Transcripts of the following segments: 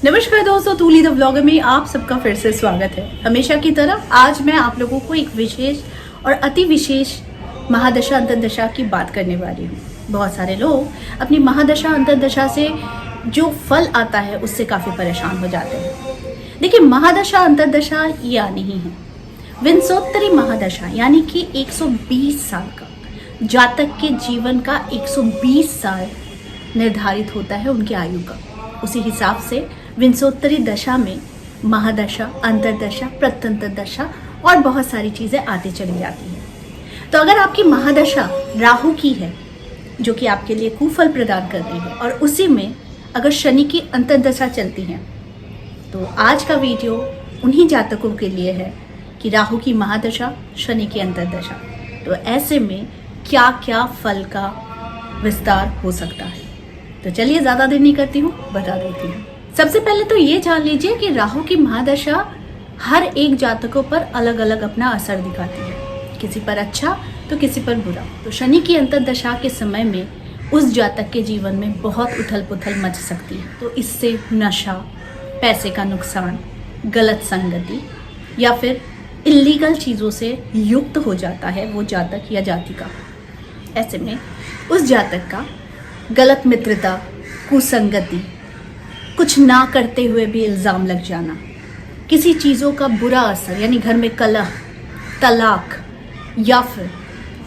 नमस्कार दोस्तों, तूली the vlogger में आप सबका फिर से स्वागत है। हमेशा की तरह आज मैं आप लोगों को एक विशेष और अति विशेष महादशा अंतर्दशा की बात करने वाली हूँ। बहुत सारे लोग अपनी महादशा अंतर्दशा से जो फल आता है उससे काफ़ी परेशान हो जाते हैं। देखिए, महादशा अंतर्दशा या नहीं है, विंशोत्तरी महादशा यानी कि 120 साल का जातक के जीवन का 120 साल निर्धारित होता है उनकी आयु का। उसी हिसाब से विंशोत्तरी दशा में महादशा, अंतर्दशा, प्रत्यंतर दशा और बहुत सारी चीज़ें आती चली जाती हैं। तो अगर आपकी महादशा राहु की है जो कि आपके लिए कुफल प्रदान कर रही है और उसी में अगर शनि की अंतर्दशा चलती है, तो आज का वीडियो उन्हीं जातकों के लिए है कि राहु की महादशा, शनि की अंतर्दशा, तो ऐसे में क्या क्या फल का विस्तार हो सकता है। तो चलिए ज़्यादा देर नहीं करती हूँ, बता देती हूँ। सबसे पहले तो ये जान लीजिए कि राहु की महादशा हर एक जातकों पर अलग अलग अपना असर दिखाती है, किसी पर अच्छा तो किसी पर बुरा। तो शनि की अंतर्दशा के समय में उस जातक के जीवन में बहुत उथल पुथल मच सकती है। तो इससे नशा, पैसे का नुकसान, गलत संगति या फिर इल्लीगल चीज़ों से युक्त हो जाता है वो जातक या जातिका। ऐसे में उस जातक का गलत मित्रता, कुसंगति, कुछ ना करते हुए भी इल्ज़ाम लग जाना, किसी चीज़ों का बुरा असर यानी घर में कलह, तलाक या फिर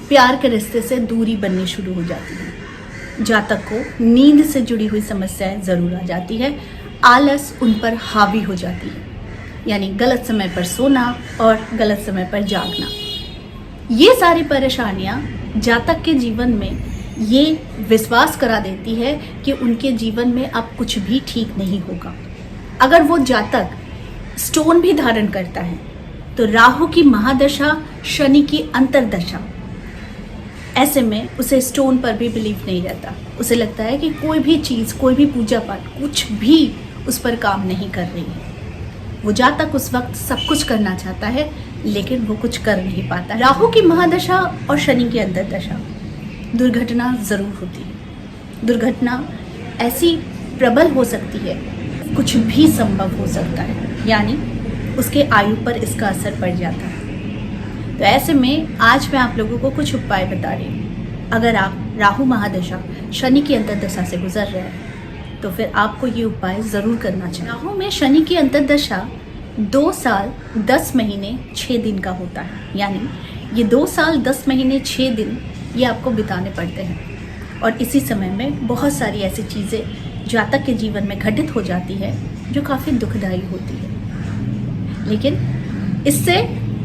प्यार के रिश्ते से दूरी बननी शुरू हो जाती है। जातक को नींद से जुड़ी हुई समस्याएं ज़रूर आ जाती है, आलस उन पर हावी हो जाती है, यानी गलत समय पर सोना और गलत समय पर जागना। ये सारी परेशानियां जातक के जीवन में ये विश्वास करा देती है कि उनके जीवन में अब कुछ भी ठीक नहीं होगा। अगर वो जातक स्टोन भी धारण करता है तो राहु की महादशा, शनि की अंतर्दशा, ऐसे में उसे स्टोन पर भी बिलीव नहीं रहता। उसे लगता है कि कोई भी चीज़, कोई भी पूजा पाठ, कुछ भी उस पर काम नहीं कर रही है। वो जातक उस वक्त सब कुछ करना चाहता है लेकिन वो कुछ कर नहीं पाता। राहु की महादशा और शनि की अंतर्दशा दुर्घटना ज़रूर होती है। दुर्घटना ऐसी प्रबल हो सकती है, कुछ भी संभव हो सकता है, यानी उसके आयु पर इसका असर पड़ जाता है। तो ऐसे में आज मैं आप लोगों को कुछ उपाय बता रही हूँ। अगर आप राहु महादशा, शनि की अंतर्दशा से गुजर रहे हैं तो फिर आपको ये उपाय ज़रूर करना चाहिए। राहु में शनि की अंतर्दशा 2 साल 10 महीने 6 दिन का होता है, यानी ये 2 साल 10 महीने 6 दिन ये आपको बिताने पड़ते हैं। और इसी समय में बहुत सारी ऐसी चीज़ें जातक के जीवन में घटित हो जाती है जो काफ़ी दुखदायी होती है। लेकिन इससे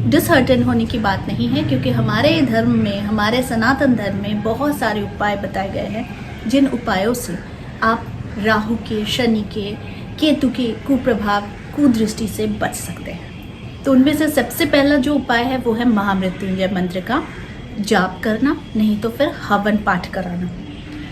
डिसहर्टन होने की बात नहीं है, क्योंकि हमारे धर्म में, हमारे सनातन धर्म में बहुत सारे उपाय बताए गए हैं जिन उपायों से आप राहु के, शनि के, केतु के कुप्रभाव, कुदृष्टि से बच सकते हैं। तो उनमें से सबसे पहला जो उपाय है वो है महामृत्युंजय मंत्र का जाप करना, नहीं तो फिर हवन पाठ कराना।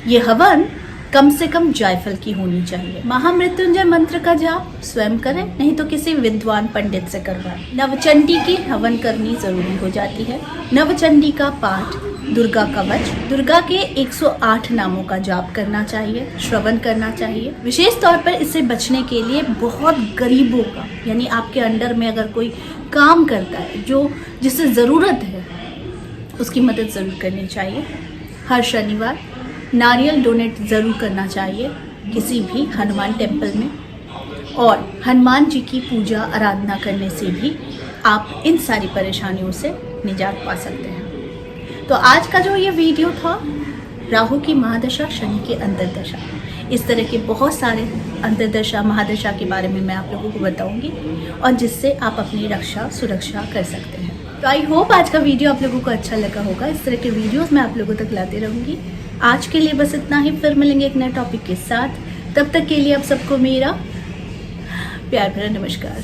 ये हवन कम से कम जायफल की होनी चाहिए। महामृत्युंजय मंत्र का जाप स्वयं करें, नहीं तो किसी विद्वान पंडित से करवाएं। नवचंडी की हवन करनी जरूरी हो जाती है। नवचंडी का पाठ, दुर्गा कवच, दुर्गा के 108 नामों का जाप करना चाहिए, श्रवण करना चाहिए। विशेष तौर पर इससे बचने के लिए बहुत गरीबों का, यानी आपके अंडर में अगर कोई काम करता है जो जिसे ज़रूरत है, उसकी मदद ज़रूर करनी चाहिए। हर शनिवार नारियल डोनेट ज़रूर करना चाहिए किसी भी हनुमान टेम्पल में, और हनुमान जी की पूजा आराधना करने से भी आप इन सारी परेशानियों से निजात पा सकते हैं। तो आज का जो ये वीडियो था, राहु की महादशा, शनि की अंतर्दशा, इस तरह के बहुत सारे अंतर्दशा, महादशा के बारे में मैं आप लोगों को बताऊंगी और जिससे आप अपनी रक्षा, सुरक्षा कर सकते हैं। तो आई होप आज का वीडियो आप लोगों को अच्छा लगा होगा। इस तरह के वीडियोस मैं आप लोगों तक लाती रहूँगी। आज के लिए बस इतना ही, फिर मिलेंगे एक नए टॉपिक के साथ। तब तक के लिए आप सबको मेरा प्यार भरा नमस्कार।